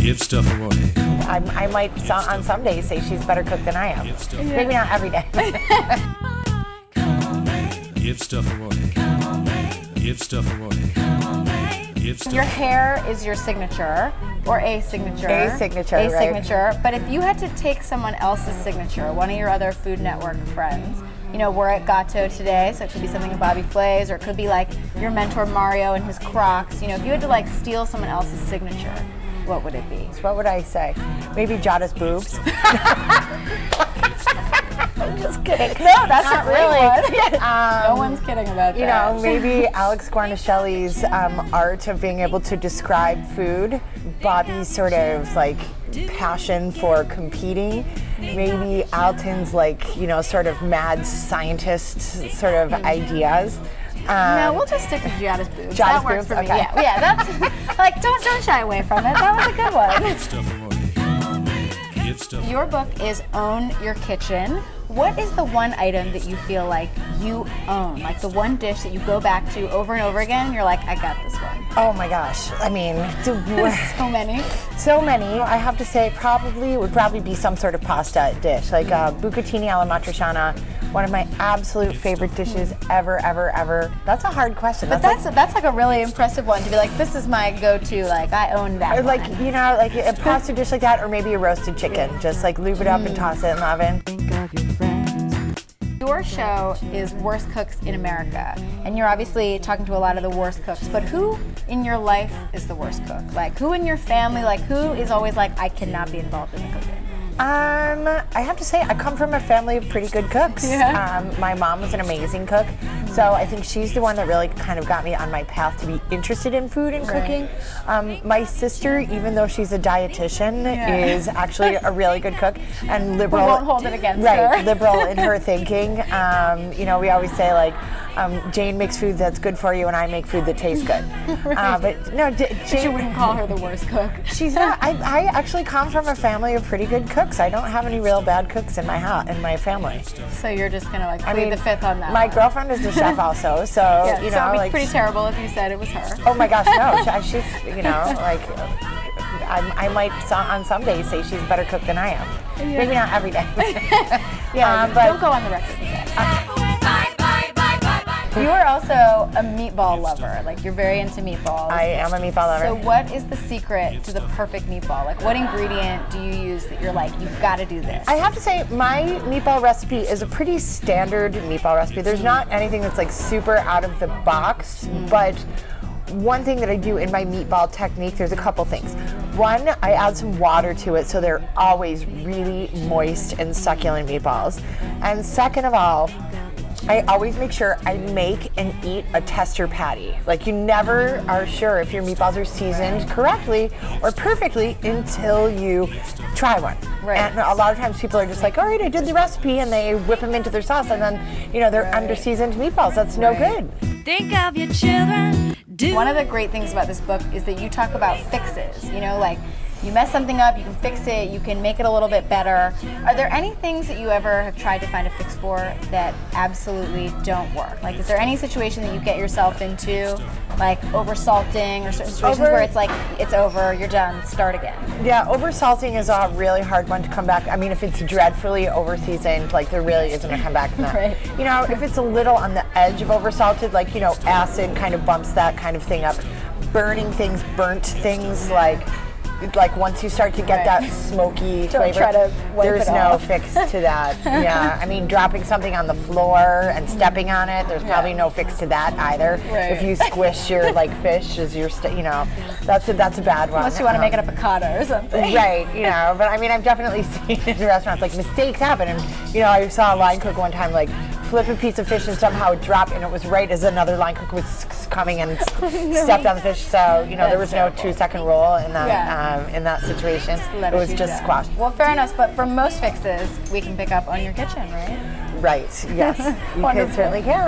Give stuff away. I might on some days say she's a better cook than I am. Maybe not every day. Give stuff away. Give stuff away. Give stuff. Your hair is your signature, or a signature. A signature, A right. signature. But if you had to take someone else's signature, one of your other Food Network friends, you know, we're at Gato today, so it could be something of Bobby Flay's, or it could be like your mentor Mario and his Crocs. You know, if you had to like steal someone else's signature, what would it be? So what would I say? Maybe Giada's boobs. I'm just kidding. No, that's not a great really. one. No one's kidding about that. You know, maybe Alex Guarnaschelli's art of being able to describe food, Bobby's sort of like passion for competing, maybe Alton's like, you know, sort of mad scientist sort of ideas. No, we'll just stick with Giada's boobs. Giada's That works boobs? for me. Okay. Yeah, that's like don't shy away from it. That was a good one. Give stuff away. Give stuff. Your book is Own Your Kitchen. What is the one item that you feel like you own? Like the one dish that you go back to over and over again and you're like, I got this one. Oh my gosh. I mean, So many. so many. I have to say it would probably be some sort of pasta dish, like bucatini alla matriciana, one of my absolute favorite dishes ever, ever, ever. That's a hard question. But that's like a really impressive one to be like, this is my go-to, like I own that or like, one. you know, like a pasta dish like that, or maybe a roasted chicken. Just like lube it up and toss it in the oven. Your show is Worst Cooks in America, and you're obviously talking to a lot of the worst cooks, but who in your life is the worst cook? Like who in your family, like who is always like, I cannot be involved in the cooking? I have to say, I come from a family of pretty good cooks. Yeah. My mom was an amazing cook, so I think she's the one that really kind of got me on my path to be interested in food and cooking. My sister, even though she's a dietitian, is actually a really good cook and liberal. We won't hold it against right, her. liberal in her thinking. You know, we always say like, Jane makes food that's good for you, and I make food that tastes good. But no, Jane. You wouldn't call her the worst cook. She's not. I actually come from a family of pretty good cooks. I don't have any real bad cooks in my family. So you're just gonna like plead the fifth on that. My one. girlfriend is the chef also, so Yeah, you so know, it'd be like pretty terrible if you said it was her. Oh my gosh, no, she's you know like. I might on some days say she's a better cook than I am. Yeah. Maybe not every day. Yeah, but don't go on the record with that. You are also a meatball lover. Like you're very into meatballs. I am a meatball lover. So what is the secret to the perfect meatball? Like what ingredient do you use that you're like, you've got to do this? I have to say, my meatball recipe is a pretty standard meatball recipe. There's not anything that's like super out of the box, but one thing that I do in my meatball technique, there's a couple things. One, I add some water to it so they're always really moist and succulent meatballs. And second of all, I always make sure I make and eat a tester patty. Like you never are sure if your meatballs are seasoned correctly or perfectly until you try one. Right. And a lot of times people are just like, all right, I did the recipe, and they whip them into their sauce, and then, you know, they're under-seasoned meatballs. That's no good. Think of your children. One of the great things about this book is that you talk about fixes. You know, like you mess something up, you can fix it, you can make it a little bit better. Are there any things that you ever have tried to find a fix for that absolutely don't work? Like, is there any situation that you get yourself into, like over salting or certain situations where it's like, it's over, you're done, start again? Yeah, over salting is a really hard one to come back. I mean, if it's dreadfully over seasoned, like there really isn't a comeback from that. Right. You know, if it's a little on the edge of over salted, like, you know, acid kind of bumps that kind of thing up. Burning things, burnt things, like once you start to get that smoky flavor, try to wipe there's it no off. fix to that. Yeah, I mean, dropping something on the floor and stepping on it, there's probably no fix to that either. Right. If you squish your like fish as you're, you know, that's a bad one. Unless you want to make it a piccata or something. Right, you know, but I mean, I've definitely seen in restaurants like mistakes happen, and you know, I saw a line cook one time like flip a piece of fish and somehow it dropped, and it was right as another line cook was coming and stepped on the fish. So you know, there was no 2-second rule in that situation. It was just squashed. Well, fair enough, but for most fixes, we can pick up on your kitchen, right? Right. Yes, you Wonderful. certainly can.